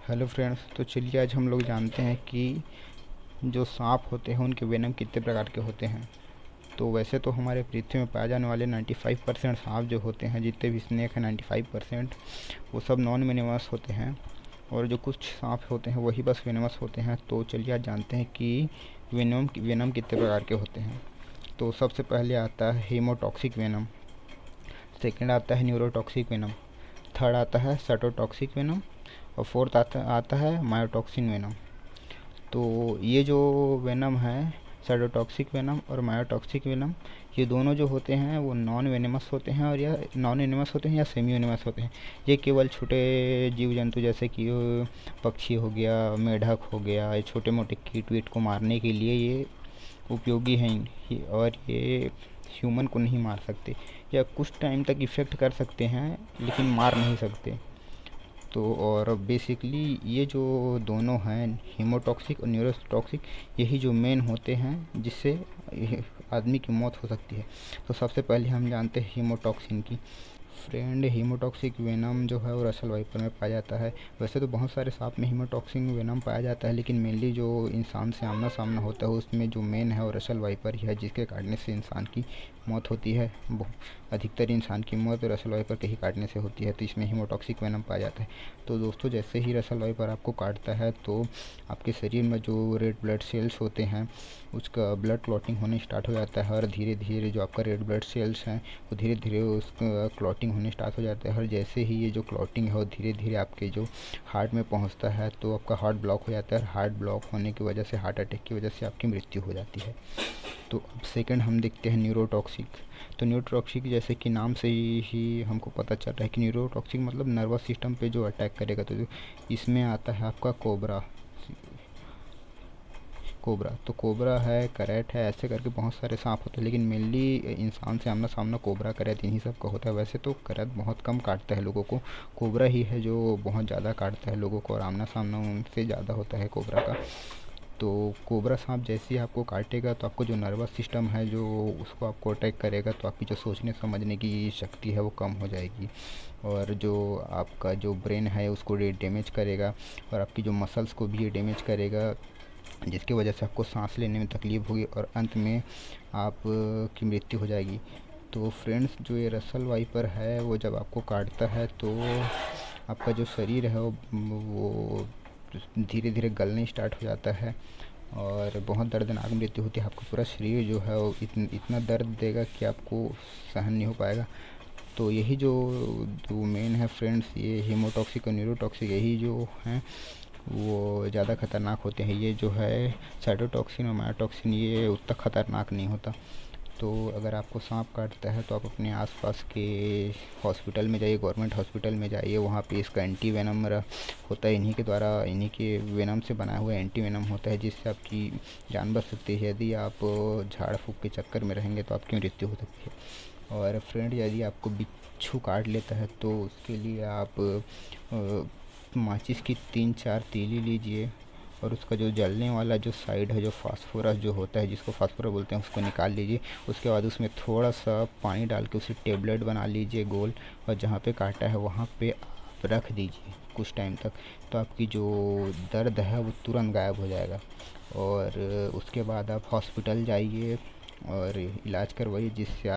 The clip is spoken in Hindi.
हेलो फ्रेंड्स, तो चलिए आज हम लोग जानते हैं कि जो सांप होते हैं उनके वेनम कितने प्रकार के होते हैं। तो वैसे तो हमारे पृथ्वी में पाए जाने वाले 95% सांप जो होते हैं, जितने भी स्नेक हैं 95% वो सब नॉन वेनेमस होते हैं, और जो कुछ सांप होते हैं वही बस वेनेमस होते हैं। तो चलिए आज जानते हैं कि वेनम कितने प्रकार के होते हैं। तो सबसे पहले आता है हीमोटॉक्सिक वेनम, सेकेंड आता है न्यूरोटॉक्सिक वेनम, थर्ड आता है साइटोटॉक्सिक वेनम, और फोर्थ आता है मायोटॉक्सिन वेनम। तो ये जो वेनम है, साइटोटॉक्सिक वेनम और मायोटॉक्सिक वेनम, ये दोनों जो होते हैं वो नॉन वेनेमस होते हैं, और या नॉन वेनेमस होते हैं या सेमी वेनेमस होते हैं। ये केवल छोटे जीव जंतु जैसे कि पक्षी हो गया, मेढक हो गया, ये छोटे मोटे कीट वीट को मारने के लिए ये उपयोगी हैं, और ये ह्यूमन को नहीं मार सकते, या कुछ टाइम तक इफ़ेक्ट कर सकते हैं लेकिन मार नहीं सकते। तो और बेसिकली ये जो दोनों हैं, हीमोटॉक्सिक और न्यूरोटॉक्सिक, यही जो मेन होते हैं जिससे आदमी की मौत हो सकती है। तो सबसे पहले हम जानते हैं हीमोटॉक्सिन की। फ्रेंड, हीमोटॉक्सिक वेनम जो है वो रसल वाइपर में पाया जाता है। वैसे तो बहुत सारे सांप में हीमोटॉक्सिक वेनम पाया जाता है, लेकिन मेनली जो इंसान से आमना सामना होता है उसमें जो मेन है वो रसल वाइपर ही है, जिसके काटने से इंसान की मौत होती है। अधिकतर इंसान की मौत रसल वाइपर के ही काटने से होती है, तो इसमें हीमोटॉक्सिक वेनम पाया जाता है। तो दोस्तों, जैसे ही रसल वाइपर आपको काटता है तो आपके शरीर में जो रेड ब्लड सेल्स होते हैं उसका ब्लड क्लॉटिंग होने स्टार्ट हो जाता है, और धीरे धीरे जो आपका रेड ब्लड सेल्स हैं वो धीरे धीरे उसका क्लॉटिंग होने स्टार्ट हो जाता है। और जैसे ही ये जो क्लॉटिंग है वो धीरे धीरे आपके जो हार्ट में पहुंचता है तो आपका हार्ट ब्लॉक हो जाता है, और हार्ट ब्लॉक होने की वजह से, हार्ट अटैक की वजह से आपकी मृत्यु हो जाती है। तो अब सेकंड हम देखते हैं न्यूरोटॉक्सिक। तो न्यूरोटॉक्सिक जैसे कि नाम से ही हमको पता चल रहा है कि न्यूरोटॉक्सिक मतलब नर्वस सिस्टम पे जो अटैक करेगा। तो जो इसमें आता है आपका कोबरा। तो कोबरा है, करैट है, ऐसे करके बहुत सारे सांप होते हैं, लेकिन मेनली इंसान से आमना सामना कोबरा, करैट इन्हीं सब का होता है। वैसे तो करैट बहुत कम काटता है लोगों को, कोबरा ही है जो बहुत ज़्यादा काटता है लोगों को, और आमना सामना उनसे ज़्यादा होता है कोबरा का। तो कोबरा सांप जैसे ही आपको काटेगा तो आपको जो नर्वस सिस्टम है जो उसको आपको अटैक करेगा, तो आपकी जो सोचने समझने की शक्ति है वो कम हो जाएगी, और जो आपका जो ब्रेन है उसको डैमेज करेगा, और आपकी जो मसल्स को भी ये डैमेज करेगा, जिसकी वजह से आपको सांस लेने में तकलीफ होगी, और अंत में आप की मृत्यु हो जाएगी। तो फ्रेंड्स, जो ये रसल वाइपर है वो जब आपको काटता है तो आपका जो शरीर है वो धीरे धीरे गलने स्टार्ट हो जाता है, और बहुत दर्दनाक मृत्यु होती है। आपका पूरा शरीर जो है वो इतना दर्द देगा कि आपको सहन नहीं हो पाएगा। तो यही जो दो मेन है फ्रेंड्स, ये हीमोटॉक्सिक और न्यूरोटॉक्सिक, यही जो हैं वो ज़्यादा खतरनाक होते हैं। ये जो है साइटोटॉक्सिन और मायोटॉक्सिन, ये उतना खतरनाक नहीं होता। तो अगर आपको सांप काटता है तो आप अपने आसपास के हॉस्पिटल में जाइए, गवर्नमेंट हॉस्पिटल में जाइए, वहाँ पे इसका एंटी वेनम होता है। इन्हीं के द्वारा, इन्हीं के वेनम से बना हुआ एंटी वेनम होता है, जिससे आपकी जान बच सकती है। यदि आप झाड़ फूँक के चक्कर में रहेंगे तो आपकी मृत्यु हो सकती है। और फ्रेंड, यदि आपको बिच्छू काट लेता है तो उसके लिए आप माचिस की 3-4 तीली लीजिए, और उसका जो जलने वाला जो साइड है, जो फास्फोरस जो होता है, जिसको फास्फोरस बोलते हैं, उसको निकाल लीजिए। उसके बाद उसमें थोड़ा सा पानी डाल के उसे टेबलेट बना लीजिए गोल, और जहाँ पे काटा है वहाँ पे आप रख दीजिए कुछ टाइम तक, तो आपकी जो दर्द है वो तुरंत गायब हो जाएगा। और उसके बाद आप हॉस्पिटल जाइए और इलाज करवाइए, जिससे